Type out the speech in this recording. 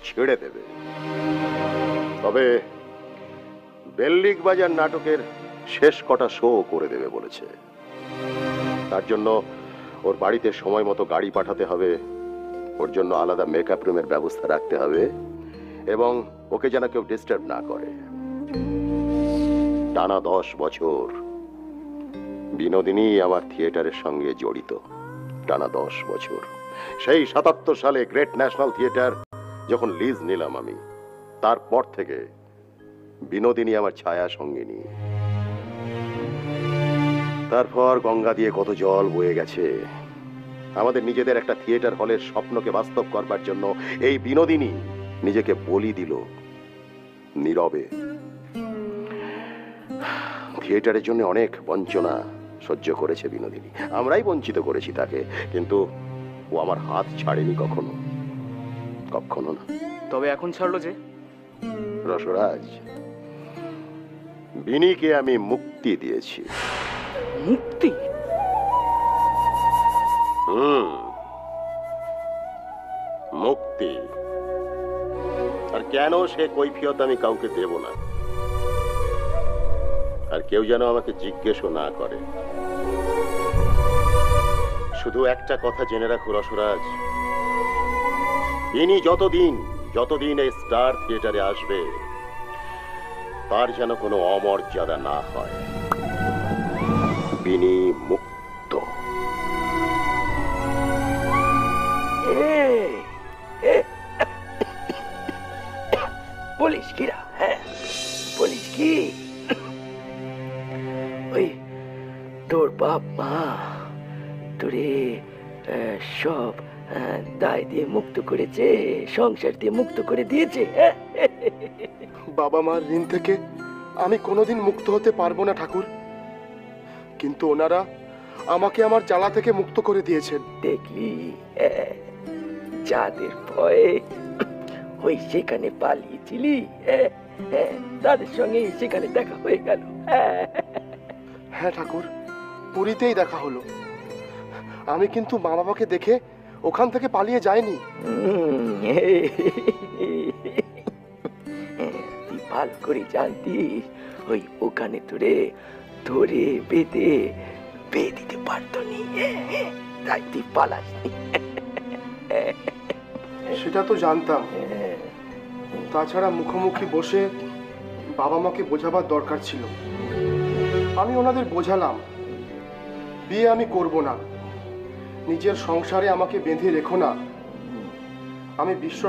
ছেড়ে দেবে। তবে বেল্লিক বাজার নাটকের শেষ কটা শো করে দেবে বলেছে। তার জন্য ওর বাড়িতে সময় মতো গাড়ি পাঠাতে হবে, ওর জন্য আলাদা মেকআপ রুমের ব্যবস্থা রাখতে হবে, এবং ওকে যেন কেউ ডিস্টার্ব না করে। টানা 10 বছর বিনোদিনী আমার থিয়েটারের সঙ্গে জড়িত। টানা 10 বছর। সেই 77 সালে গ্রেট ন্যাশনাল থিয়েটার যখন লিজ নিলাম আমি, তারপর থেকে বিনোদিনী আমার ছায়া সঙ্গিনী। তারপর গঙ্গা দিয়ে কত জল বয়ে গেছে। আমাদের নিজেদের একটা থিয়েটার হলের স্বপ্নকে বাস্তব করবার জন্য এই বিনোদিনী নিজেকে বলি দিল নীরবে। থিয়েটারের জন্য অনেক বঞ্চনা সহ্য করেছে বিনোদিনী, আমরাই বঞ্চিত করেছি তাকে, কিন্তু ও আমার হাত ছাড়েনি কখনো, কখনো না। তবে এখন ছাড়লো যে? রসরাজ, বিনিকে আমি মুক্তি দিয়েছি। মুক্তি? মুক্তি। আর কেন সে কৈফিয়ত আমি কাউকে দেব না, আর কেউ যেন আমাকে জিজ্ঞেসও না করে। শুধু একটা কথা জেনে রাখো রসরাজ, বিনি যতদিন এই স্টার থিয়েটারে আসবে, তার যেন কোনো অমর্যাদা না হয়। বিনি মুক্ত। বলিস কিরা? হ্যাঁ, বলিস কি? ওই তোর বাপ মা তোরে সব দায় দিয়ে মুক্ত করেছে, সংসার দিয়ে মুক্ত করে দিয়েছে। বাবা মার ঋণ থেকে আমি কোনোদিন মুক্ত হতে পারবো না ঠাকুর, কিন্তু ওনারা আমাকে আমার জ্বালা থেকে মুক্ত করে দিয়েছেন। দেখলি, যাদের ভয়ে ওই সেখানে পালিয়েছিলি, তাদের সঙ্গে সেখানে দেখা হয়ে গেল। হ্যাঁ ঠাকুর, পুরীতেই দেখা হলো। আমি কিন্তু মা বাবাকে দেখে ওখান থেকে পালিয়ে যাইনি। তুই ভালো করে জানতিস ওই ওখানে তোরে ধরে বেঁধে দিতে পারতো নি, তাই তুই পালাসনি। সেটা তো জানতাম, তাছাড়া মুখোমুখি বসে বাবা মাকে বোঝাবার দরকার ছিল। আমি ওনাদের বোঝালাম বিয়ে আমি করব না, নিজের সংসারে আমাকে বেঁধে রেখো না। আমি বিশ্ব